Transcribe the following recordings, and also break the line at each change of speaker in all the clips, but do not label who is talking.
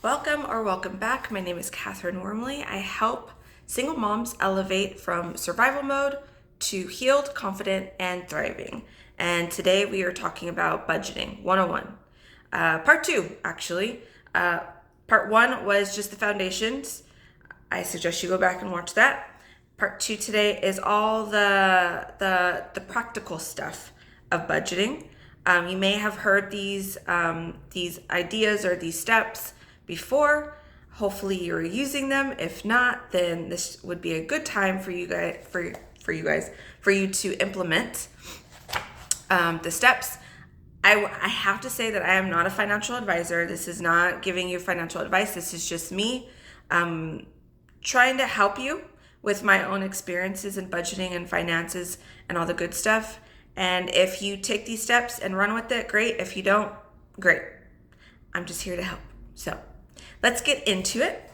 Welcome back. My name is Catherine Wormley. I help single moms elevate from survival mode to healed, confident, and thriving. And today we are talking about budgeting 101. Part two, actually. Part one was just the foundations. I suggest you go back and watch that. Part two today is all the practical stuff of budgeting. You may have heard these ideas or these steps before. Hopefully you're using them. If not, then this would be a good time for you to implement the steps. I have to say that I am not a financial advisor. This is not giving you financial advice. This is just me trying to help you with my own experiences in budgeting and finances and all the good stuff. And if you take these steps and run with it, great. If you don't, great. I'm just here to help. So let's get into it.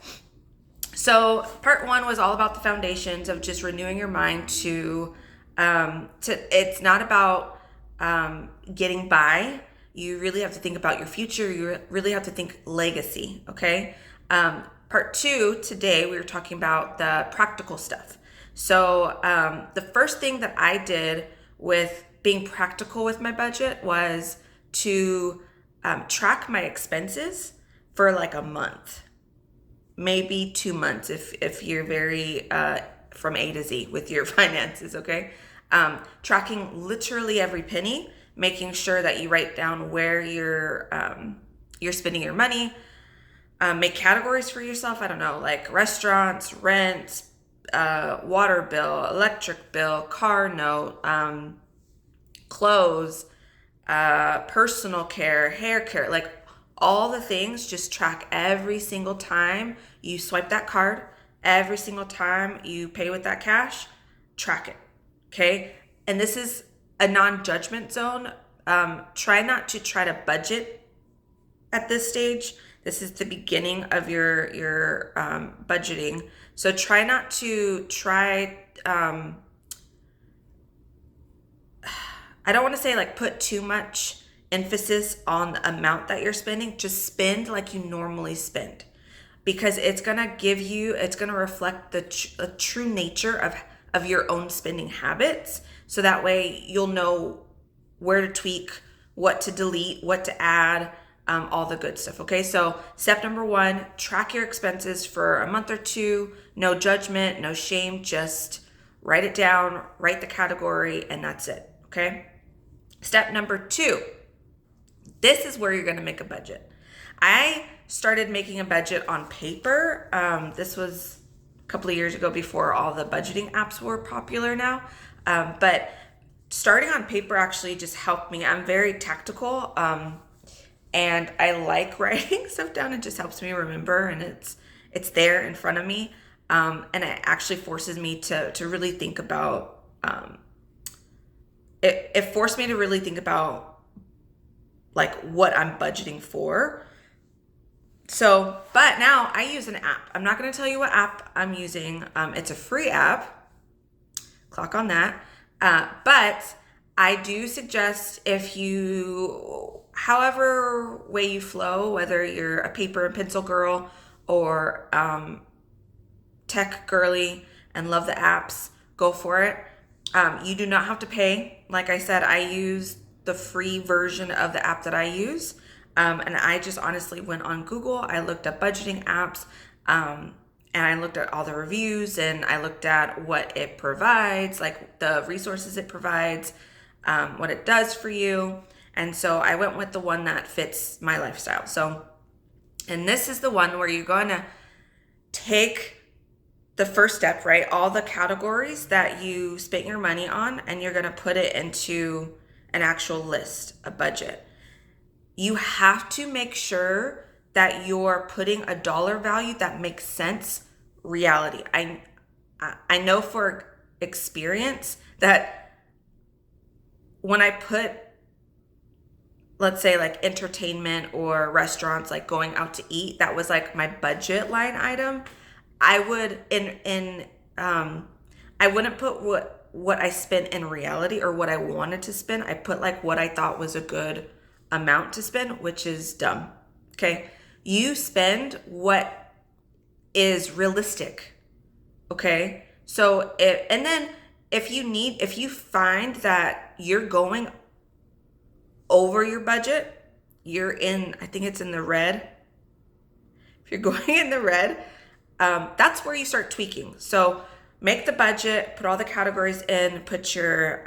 So part one was all about the foundations of just renewing your mind to it's not about getting by. You really have to think about your future. You really have to think legacy, okay? Part two, today we were talking about the practical stuff. So the first thing that I did with being practical with my budget was to track my expenses for like a month, maybe 2 months if you're very from A to Z with your finances, okay? Tracking literally every penny, making sure that you write down where you're spending your money. Make categories for yourself. I don't know, like restaurants, rent, water bill, electric bill, car note, clothes, personal care, hair care, like all the things. Just track every single time you swipe that card, every single time you pay with that cash, track it, okay? And this is a non-judgment zone. Try not to try to budget at this stage. This is the beginning of your budgeting. So try not to I don't want to say like put too much emphasis on the amount that you're spending. Just spend like you normally spend, because it's going to reflect the true nature of your own spending habits. So that way you'll know where to tweak, what to delete, what to add, all the good stuff. Okay, so step number one, track your expenses for a month or two. No judgment, no shame, just write it down, write the category, and that's it. Okay, step number two, this is where you're going to make a budget. I started making a budget on paper. This was a couple of years ago, before all the budgeting apps were popular now. But starting on paper actually just helped me. I'm very tactical. And I like writing stuff down. It just helps me remember, and it's there in front of me. And it actually forces me to really think about, it forced me to really think about like what I'm budgeting for. So, but now I use an app. I'm not going to tell you what app I'm using. It's a free app. Clock on that. But I do suggest, if you, however way you flow, whether you're a paper and pencil girl or tech girly and love the apps, go for it. You do not have to pay. Like I said, I use the free version of the app that I use. And I just honestly went on Google. I looked up budgeting apps, and I looked at all the reviews, and I looked at what it provides, like the resources it provides, what it does for you. And so I went with the one that fits my lifestyle. So, and this is the one where you're going to take the first step, right? All the categories that you spent your money on, and you're going to put it into an actual list, a budget. You have to make sure that you're putting a dollar value that makes sense, reality. I know for experience that when I put, let's say like entertainment or restaurants, like going out to eat, that was like my budget line item. I would I wouldn't put what I spent in reality or what I wanted to spend. I put like what I thought was a good amount to spend, which is dumb. Okay. You spend what is realistic. Okay. So if you find that you're going over your budget, I think it's in the red. If you're going in the red, that's where you start tweaking. So make the budget, put all the categories in, put your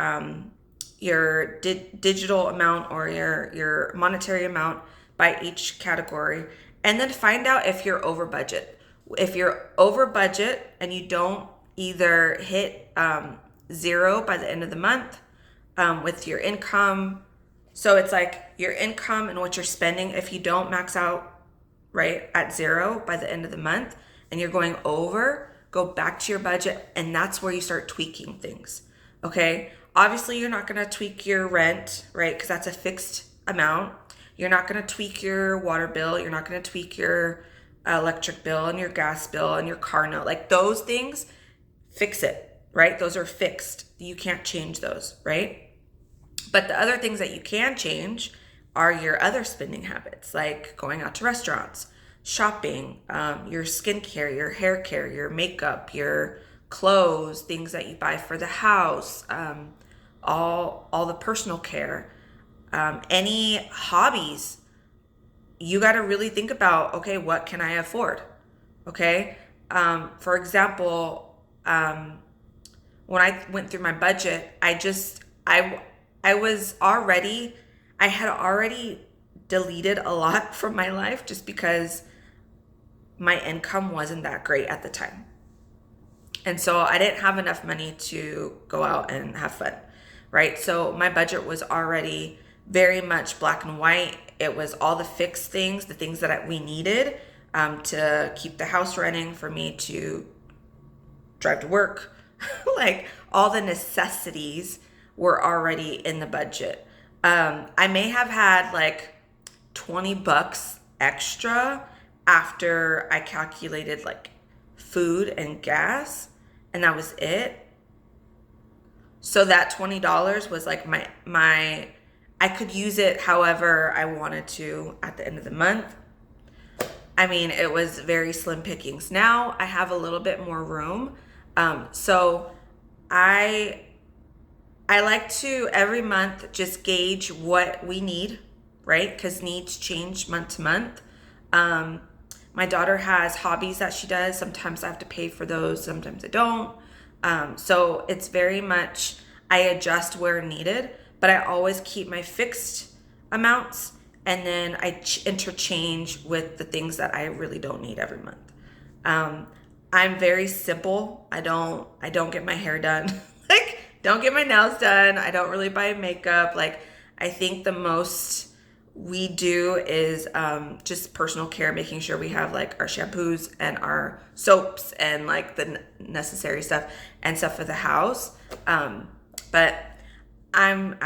digital amount or your monetary amount by each category, and then find out if you're over budget. If you're over budget and you don't either hit zero by the end of the month with your income, so it's like your income and what you're spending, if you don't max out right at zero by the end of the month and you're going over, go back to your budget, and that's where you start tweaking things. Okay. Obviously, you're not going to tweak your rent, right? Because that's a fixed amount. You're not going to tweak your water bill. You're not going to tweak your electric bill and your gas bill and your car note. Like those things, fix it, right? Those are fixed. You can't change those, right? But the other things that you can change are your other spending habits, like going out to restaurants, shopping, your skincare, your hair care, your makeup, your clothes, things that you buy for the house, all the personal care, any hobbies. You got to really think about, okay, what can I afford? Okay. For example, when I went through my budget, I had already deleted a lot from my life just because my income wasn't that great at the time. And so I didn't have enough money to go out and have fun, right? So my budget was already very much black and white. It was all the fixed things, the things that we needed to keep the house running, for me to drive to work. Like all the necessities were already in the budget. I may have had like $20 extra after I calculated like food and gas, and that was it. So that $20 was like my I could use it however I wanted to at the end of the month. I mean, it was very slim pickings. Now I have a little bit more room. So I like to every month just gauge what we need, right? Because needs change month to month. My daughter has hobbies that she does. Sometimes I have to pay for those, sometimes I don't. So it's very much, I adjust where needed, but I always keep my fixed amounts, and then I interchange with the things that I really don't need every month. I'm very simple. I don't get my hair done. Like, don't get my nails done. I don't really buy makeup. Like, I think the most we do is just personal care, making sure we have like our shampoos and our soaps and like the necessary stuff and stuff for the house. But I'm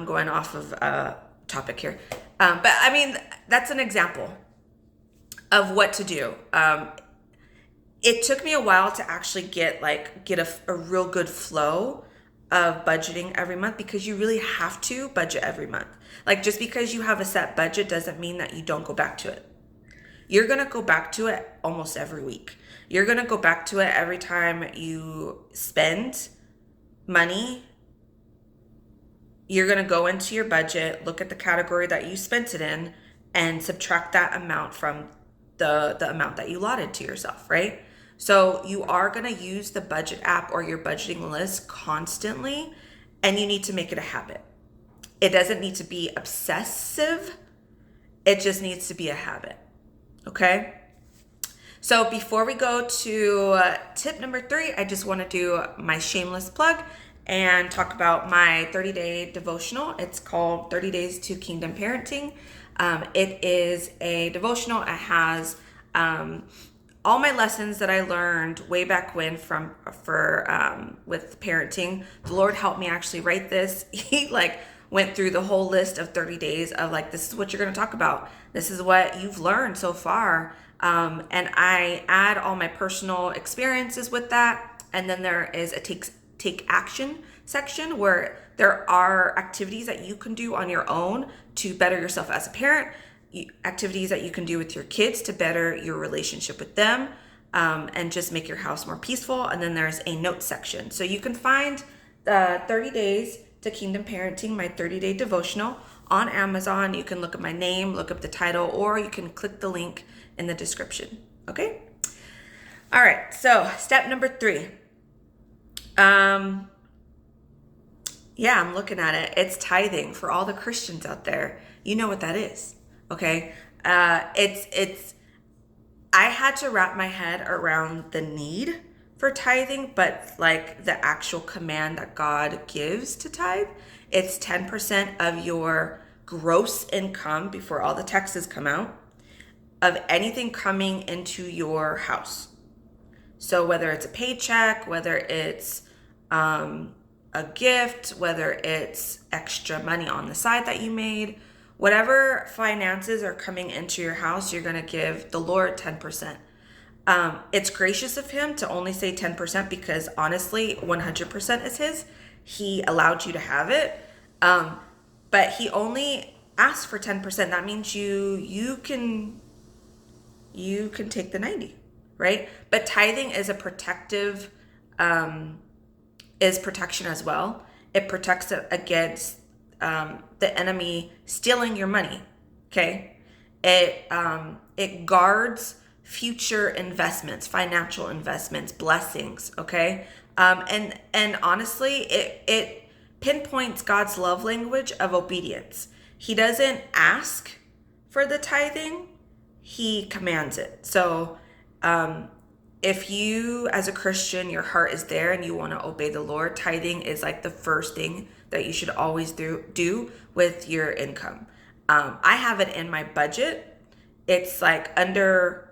going off of topic here. But I mean, that's an example of what to do. It took me a while to actually get a real good flow of budgeting every month, because you really have to budget every month. Like, just because you have a set budget doesn't mean that you don't go back to it. You're going to go back to it almost every week. You're going to go back to it every time you spend money. You're going to go into your budget, look at the category that you spent it in, and subtract that amount from the amount that you allotted to yourself, right? So you are going to use the budget app or your budgeting list constantly, and you need to make it a habit. It doesn't need to be obsessive. It just needs to be a habit. Okay? So before we go to tip number 3, I just want to do my shameless plug and talk about my 30-day devotional. It's called 30 Days to Kingdom Parenting. It is a devotional. It has all my lessons that I learned way back when with parenting. The Lord helped me actually write this. He went through the whole list of 30 days of this is what you're going to talk about. This is what you've learned so far. And I add all my personal experiences with that. And then there is a take action section where there are activities that you can do on your own to better yourself as a parent. activities that you can do with your kids to better your relationship with them, and just make your house more peaceful. And then there's a note section. So you can find the 30 Days to Kingdom Parenting, my 30-day devotional, on Amazon. You can look up my name, look up the title, or you can click the link in the description. Okay? All right. So step number 3. Yeah, I'm looking at it. It's tithing. For all the Christians out there, you know what that is. Okay? I had to wrap my head around the need for tithing, but like the actual command that God gives to tithe, it's 10% of your gross income before all the taxes come out of anything coming into your house. So whether it's a paycheck, whether it's a gift, whether it's extra money on the side that you made, whatever finances are coming into your house, you're going to give the Lord 10%. It's gracious of him to only say 10% because honestly, 100% is his. He allowed you to have it. But he only asked for 10%. That means you can take the 90, right? But tithing is a protective, is protection as well. It protects against the enemy stealing your money. Okay. It guards future investments, financial investments, blessings. Okay. And honestly, it pinpoints God's love language of obedience. He doesn't ask for the tithing, he commands it. So, if you, as a Christian, your heart is there and you want to obey the Lord, tithing is like the first thing that you should always do with your income. I have it in my budget. It's like under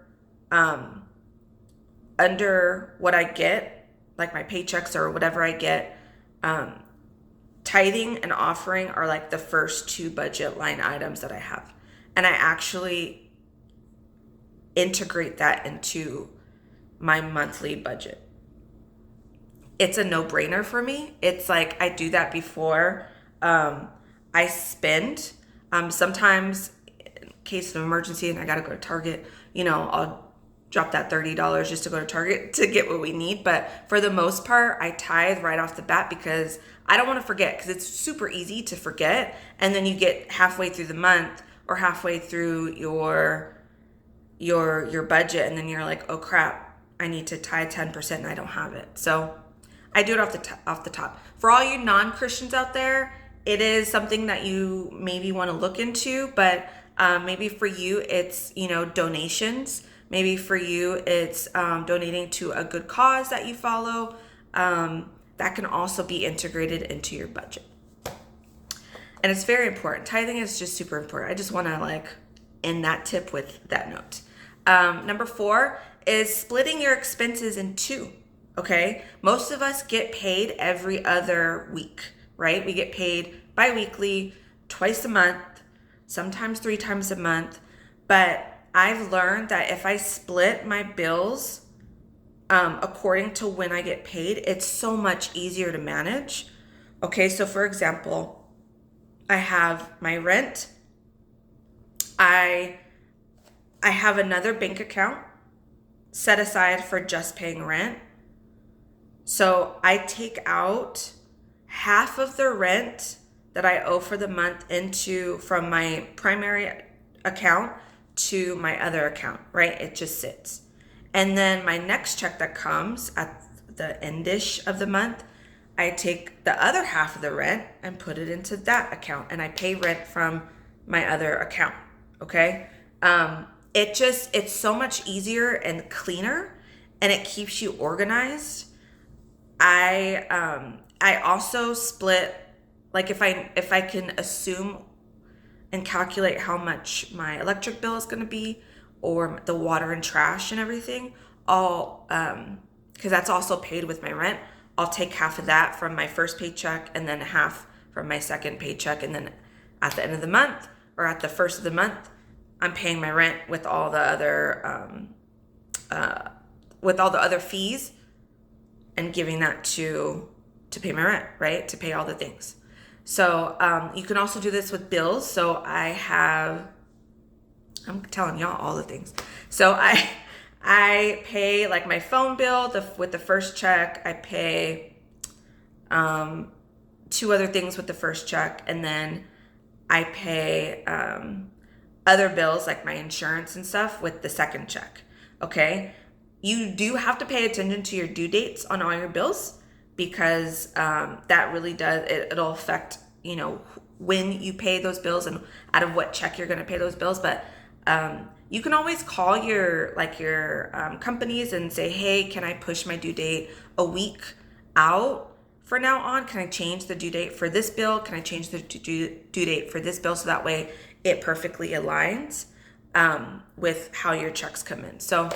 what I get, like my paychecks or whatever I get. Tithing and offering are like the first 2 budget line items that I have. And I actually integrate that into my monthly budget. It's a no-brainer for me. It's like I do that before I spend. Sometimes in case of emergency and I gotta go to Target, I'll drop that $30 just to go to Target to get what we need. But for the most part, I tithe right off the bat because I don't want to forget, because it's super easy to forget. And then you get halfway through the month or halfway through your budget, and then you're like, oh crap, I need to tithe 10% and I don't have it. So I do it off the top. For all you non-Christians out there, it is something that you maybe want to look into, but maybe for you it's donations. Maybe for you it's donating to a good cause that you follow. That can also be integrated into your budget. And it's very important. Tithing is just super important. I just want to end that tip with that note. Number 4 is splitting your expenses in 2. Okay. Most of us get paid every other week, right? We get paid bi-weekly, twice a month, sometimes 3 times a month. But I've learned that if I split my bills according to when I get paid, it's so much easier to manage. Okay, so for example, I have my rent. I have another bank account set aside for just paying rent. So I take out half of the rent that I owe for the month from my primary account to my other account, right? It just sits. And then my next check that comes at the endish of the month, I take the other half of the rent and put it into that account, and I pay rent from my other account. Okay. It's so much easier and cleaner, and it keeps you organized. I also split, like if I can assume and calculate how much my electric bill is going to be, or the water and trash and everything, because that's also paid with my rent. I'll take half of that from my first paycheck and then half from my second paycheck. And then at the end of the month or at the first of the month, I'm paying my rent with all the other fees and giving that to pay my rent, right? To pay all the things. So you can also do this with bills. So I have I'm telling y'all all the things. So I pay like my phone bill with the first check. I pay two other things with the first check, and then I pay other bills like my insurance and stuff with the second check. Okay, you do have to pay attention to your due dates on all your bills, because that really does it'll affect, you know, when you pay those bills and out of what check you're going to pay those bills. But you can always call your companies and say, hey, can I push my due date a week out for now on? Can I change the due date for this bill? Can I change the due date for this bill? So that way it perfectly aligns with how your checks come in. So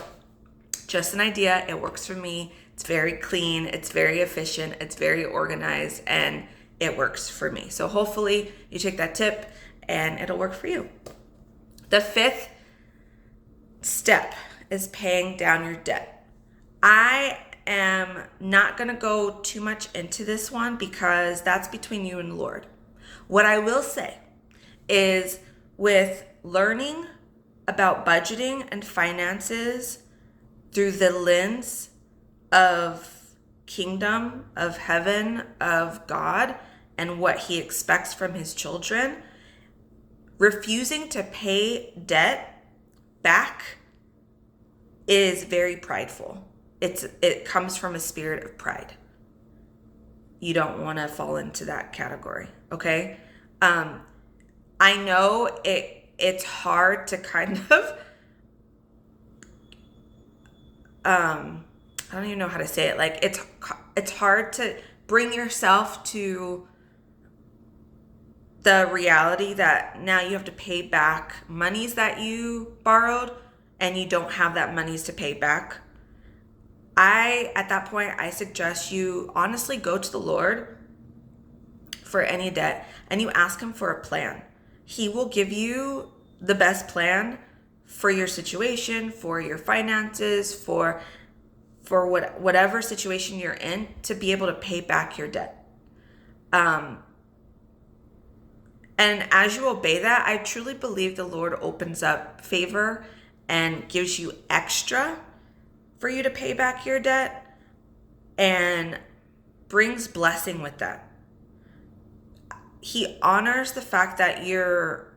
just an idea. It works for me. It's very clean. It's very efficient. It's very organized, and it works for me. So hopefully you take that tip and it'll work for you. The fifth step is paying down your debt. I am not going to go too much into this one because that's between you and the Lord. What I will say is, with learning about budgeting and finances through the lens of kingdom, of heaven, of God, and what he expects from his children, refusing to pay debt back is very prideful. It comes from a spirit of pride. You don't want to fall into that category, okay? I know it's hard to kind of I don't even know how to say it. Like, it's hard to bring yourself to the reality that now you have to pay back monies that you borrowed, and you don't have that monies to pay back. At that point, I suggest you honestly go to the Lord for any debt, and you ask him for a plan. He will give you the best plan for your situation, for your finances, for whatever situation you're in, to be able to pay back your debt. And as you obey that, I truly believe the Lord opens up favor and gives you extra for you to pay back your debt, and brings blessing with that. He honors the fact that you're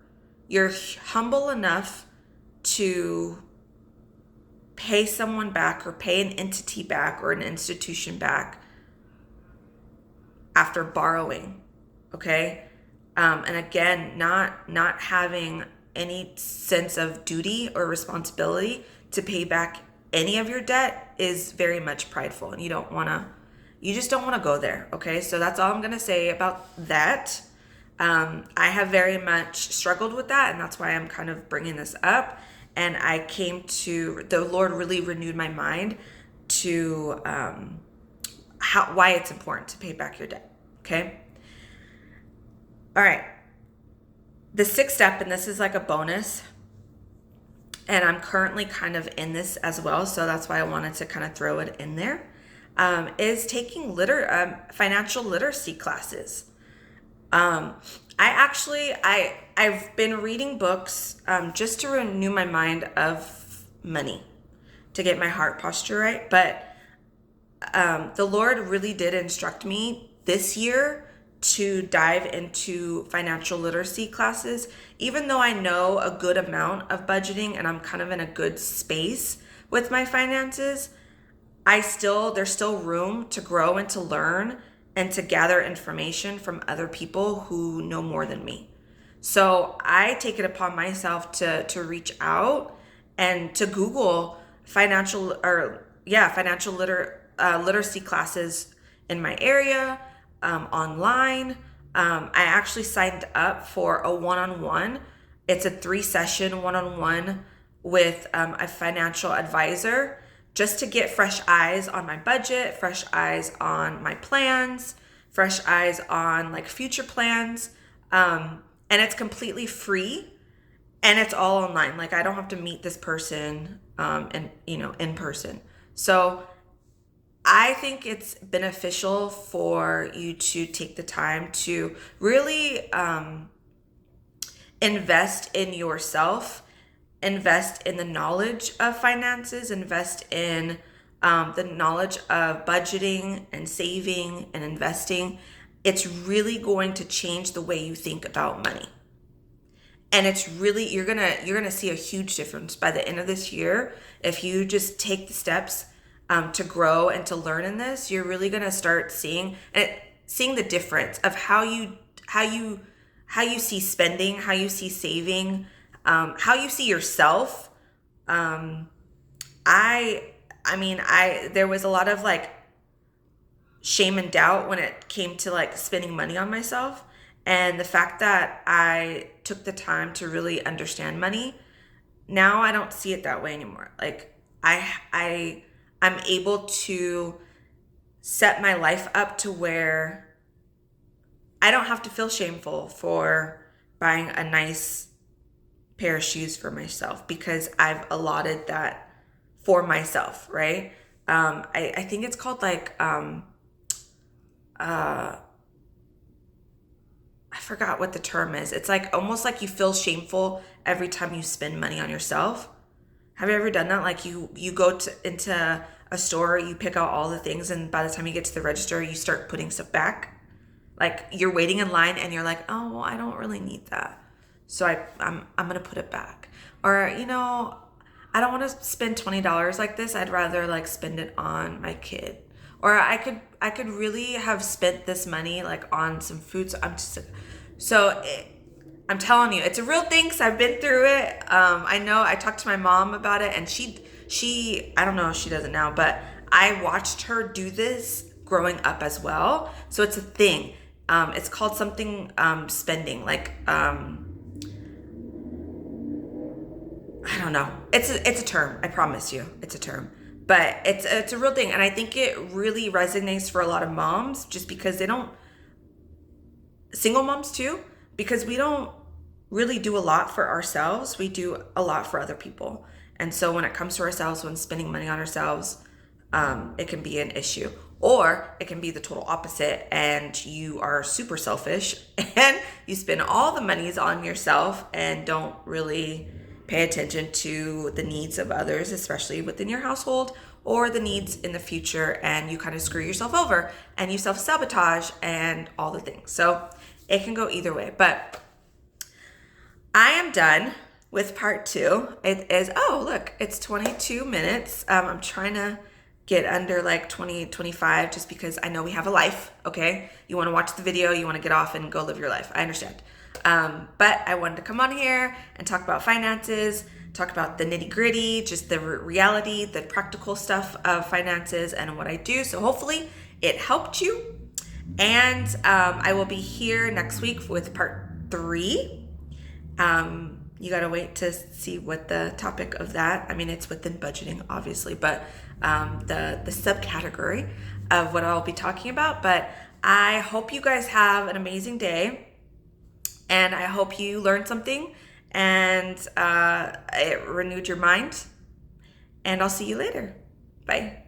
humble enough to pay someone back, or pay an entity back, or an institution back after borrowing, okay? And again, not having any sense of duty or responsibility to pay back any of your debt is very much prideful, and you just don't want to go there, okay? So that's all I'm going to say about that. I have very much struggled with that, and that's why I'm kind of bringing this up. And the Lord really renewed my mind to why it's important to pay back your debt, okay? All right. The sixth step, and this is like a bonus, and I'm currently kind of in this as well, so that's why I wanted to kind of throw it in there, is taking financial literacy classes. I've been reading books just to renew my mind of money, to get my heart posture right. But the Lord really did instruct me this year to dive into financial literacy classes. Even though I know a good amount of budgeting and I'm kind of in a good space with my finances, there's still room to grow and to learn and to gather information from other people who know more than me. So I take it upon myself to reach out and to Google financial literacy classes in my area, online. I actually signed up for a one-on-one. It's a 3-session one-on-one with a financial advisor, just to get fresh eyes on my budget, fresh eyes on my plans, fresh eyes on like future plans. And it's completely free, and it's all online. Like, I don't have to meet this person in person. So I think it's beneficial for you to take the time to really invest in yourself invest in the knowledge of finances, invest in the knowledge of budgeting and saving and investing, it's really going to change the way you think about money. And it's really, you're gonna see a huge difference by the end of this year. If you just take the steps to grow and to learn in this, you're really gonna start seeing the difference of how you see spending, how you see saving, how you see yourself. There was a lot of like shame and doubt when it came to like spending money on myself. And the fact that I took the time to really understand money, now I don't see it that way anymore. Like I'm able to set my life up to where I don't have to feel shameful for buying a nice pair of shoes for myself because I've allotted that for myself, right? I think it's called like I forgot what the term is. It's like almost like you feel shameful every time you spend money on yourself. Have you ever done that? Like you go into a store, you pick out all the things, and by the time you get to the register, you start putting stuff back. Like you're waiting in line and you're like, oh, well, I don't really need that, so I'm gonna put it back. Or I don't want to spend $20 like this. I'd rather like spend it on my kid. Or I could really have spent this money like on some food. I'm telling you, it's a real thing because I've been through it. I know I talked to my mom about it, and she I don't know if she does it now, but I watched her do this growing up as well. So it's a thing. It's called something spending, like I don't know. It's a term. I promise you, it's a term. But it's a real thing, and I think it really resonates for a lot of moms, just because single moms too, because we don't really do a lot for ourselves. We do a lot for other people, and so when it comes to ourselves, when spending money on ourselves, it can be an issue, or it can be the total opposite, and you are super selfish and you spend all the monies on yourself and don't really pay attention to the needs of others, especially within your household, or the needs in the future, and you kind of screw yourself over and you self-sabotage and all the things. So it can go either way. But I am done with part 2. It is, oh, look, it's 22 minutes. I'm trying to get under like 20, 25, just because I know we have a life, okay? You want to watch the video, you want to get off and go live your life. I understand. But I wanted to come on here and talk about finances, talk about the nitty gritty, just the reality, the practical stuff of finances and what I do. So hopefully it helped you. And I will be here next week with part 3. You got to wait to see what the topic of that, I mean, it's within budgeting, obviously, but the subcategory of what I'll be talking about. But I hope you guys have an amazing day. And I hope you learned something and it renewed your mind. And I'll see you later. Bye.